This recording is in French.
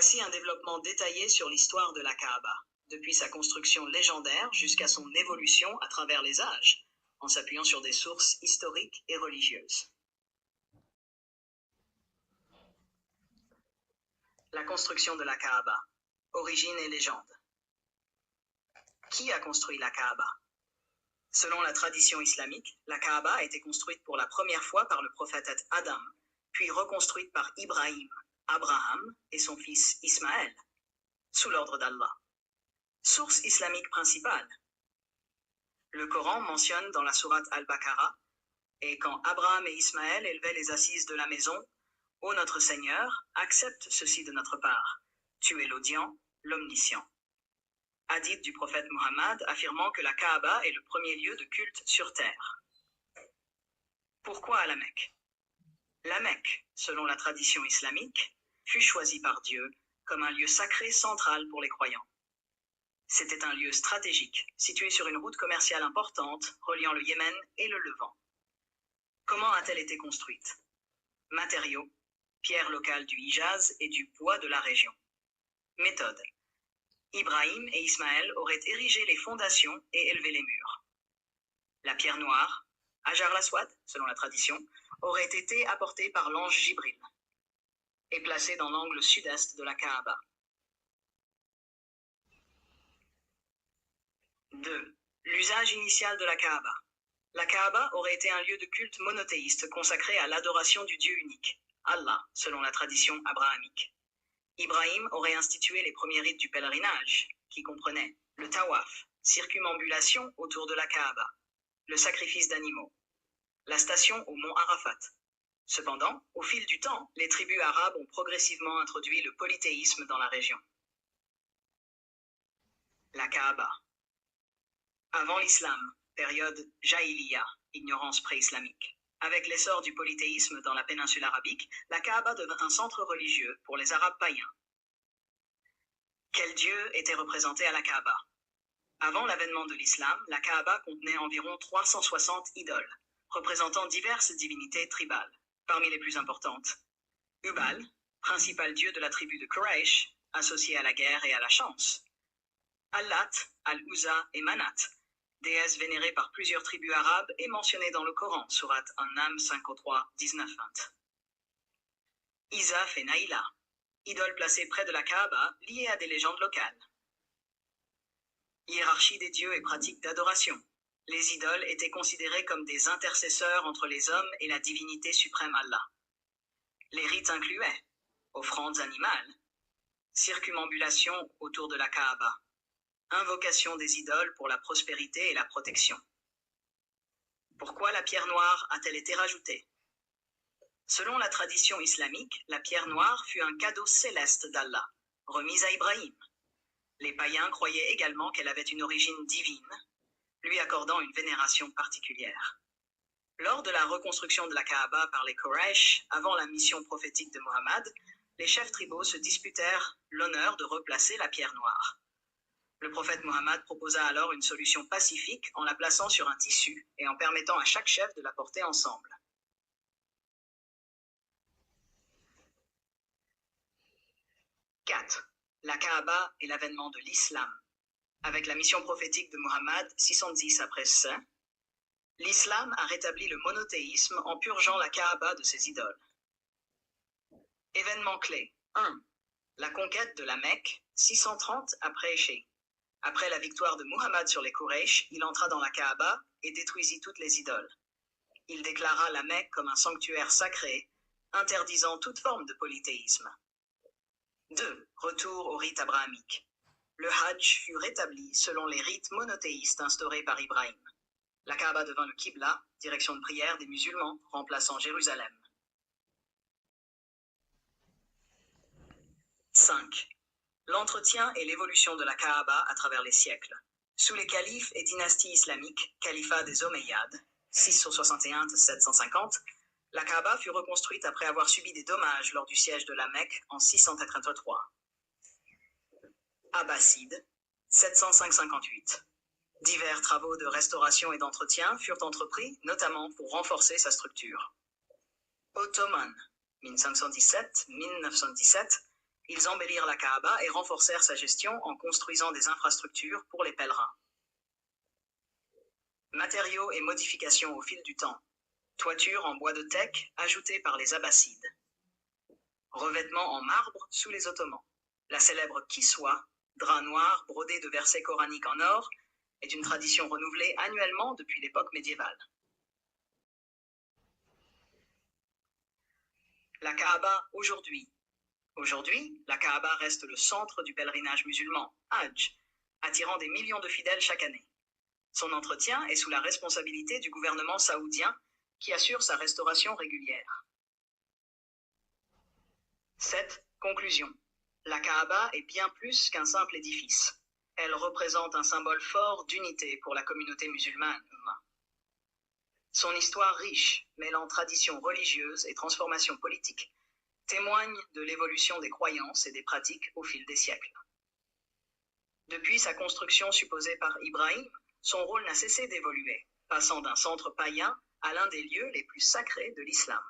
Voici un développement détaillé sur l'histoire de la Kaaba, depuis sa construction légendaire jusqu'à son évolution à travers les âges, en s'appuyant sur des sources historiques et religieuses. La construction de la Kaaba, origine et légende. Qui a construit la Kaaba? Selon la tradition islamique, la Kaaba a été construite pour la première fois par le prophète Adam, puis reconstruite par Ibrahim, Abraham et son fils Ismaël, sous l'ordre d'Allah. Source islamique principale. Le Coran mentionne dans la sourate Al-Baqarah, et quand Abraham et Ismaël élevaient les assises de la maison, ô notre Seigneur, accepte ceci de notre part. Tu es l'audient, l'omniscient. Hadith du prophète Mohammed affirmant que la Kaaba est le premier lieu de culte sur terre. Pourquoi à la Mecque? La Mecque, selon la tradition islamique, fut choisie par Dieu comme un lieu sacré central pour les croyants. C'était un lieu stratégique, situé sur une route commerciale importante, reliant le Yémen et le Levant. Comment a-t-elle été construite? Matériaux, pierres locales du Hijaz et du bois de la région. Méthode. Ibrahim et Ismaël auraient érigé les fondations et élevé les murs. La pierre noire, Hajar al-Aswad, selon la tradition, aurait été apportée par l'ange Jibril et placée dans l'angle sud-est de la Kaaba. 2. L'usage initial de la Kaaba. La Kaaba aurait été un lieu de culte monothéiste consacré à l'adoration du Dieu unique, Allah, selon la tradition abrahamique. Ibrahim aurait institué les premiers rites du pèlerinage, qui comprenaient le tawaf, circumambulation autour de la Kaaba, le sacrifice d'animaux, la station au mont Arafat. Cependant, au fil du temps, les tribus arabes ont progressivement introduit le polythéisme dans la région. La Kaaba. Avant l'islam, période Jahiliya, ignorance pré-islamique. Avec l'essor du polythéisme dans la péninsule arabique, la Kaaba devint un centre religieux pour les Arabes païens. Quel dieu était représenté à la Kaaba? Avant l'avènement de l'islam, la Kaaba contenait environ 360 idoles, représentant diverses divinités tribales. Parmi les plus importantes, Hubal, principal dieu de la tribu de Quraysh, associé à la guerre et à la chance. Allat, Al-Uzza et Manat, déesse vénérée par plusieurs tribus arabes et mentionnée dans le Coran, sourate An-Nam 53, 19-20. Isaf et Naïla, idoles placées près de la Kaaba, liées à des légendes locales. Hiérarchie des dieux et pratiques d'adoration. Les idoles étaient considérées comme des intercesseurs entre les hommes et la divinité suprême Allah. Les rites incluaient offrandes animales, circumambulation autour de la Kaaba, invocation des idoles pour la prospérité et la protection. Pourquoi la pierre noire a-t-elle été rajoutée? Selon la tradition islamique, la pierre noire fut un cadeau céleste d'Allah, remis à Ibrahim. Les païens croyaient également qu'elle avait une origine divine, lui accordant une vénération particulière. Lors de la reconstruction de la Kaaba par les Quraysh, avant la mission prophétique de Mohammed, les chefs tribaux se disputèrent l'honneur de replacer la pierre noire. Le prophète Mohammed proposa alors une solution pacifique en la plaçant sur un tissu et en permettant à chaque chef de la porter ensemble. « 4. La Kaaba et l'avènement de l'islam. Avec la mission prophétique de Mohammed, 610 après Saint, l'islam a rétabli le monothéisme en purgeant la Kaaba de ses idoles. Événements clés. 1. La conquête de la Mecque, 630 après Éché. Après la victoire de Muhammad sur les Quraysh, il entra dans la Kaaba et détruisit toutes les idoles. Il déclara la Mecque comme un sanctuaire sacré, interdisant toute forme de polythéisme. 2. Retour au rite abrahamique. Le Hajj fut rétabli selon les rites monothéistes instaurés par Ibrahim. La Kaaba devint le Qibla, direction de prière des musulmans, remplaçant Jérusalem. 5. L'entretien et l'évolution de la Kaaba à travers les siècles. Sous les califes et dynasties islamiques, califat des Omeyyades, 661-750, la Kaaba fut reconstruite après avoir subi des dommages lors du siège de la Mecque en 683. Abbassides, 705-58. Divers travaux de restauration et d'entretien furent entrepris, notamment pour renforcer sa structure. Ottoman, 1517-1917, Ils embellirent la Kaaba et renforcèrent sa gestion en construisant des infrastructures pour les pèlerins. Matériaux et modifications au fil du temps. Toiture en bois de teck ajoutée par les Abbassides. Revêtement en marbre sous les Ottomans. La célèbre kiswa, drap noir brodé de versets coraniques en or, est une tradition renouvelée annuellement depuis l'époque médiévale. La Kaaba aujourd'hui. Aujourd'hui, la Kaaba reste le centre du pèlerinage musulman, Hajj, attirant des millions de fidèles chaque année. Son entretien est sous la responsabilité du gouvernement saoudien, qui assure sa restauration régulière. 7. Conclusion. La Kaaba est bien plus qu'un simple édifice. Elle représente un symbole fort d'unité pour la communauté musulmane. Son histoire riche, mêlant tradition religieuse et transformation politique, témoigne de l'évolution des croyances et des pratiques au fil des siècles. Depuis sa construction supposée par Ibrahim, son rôle n'a cessé d'évoluer, passant d'un centre païen à l'un des lieux les plus sacrés de l'islam.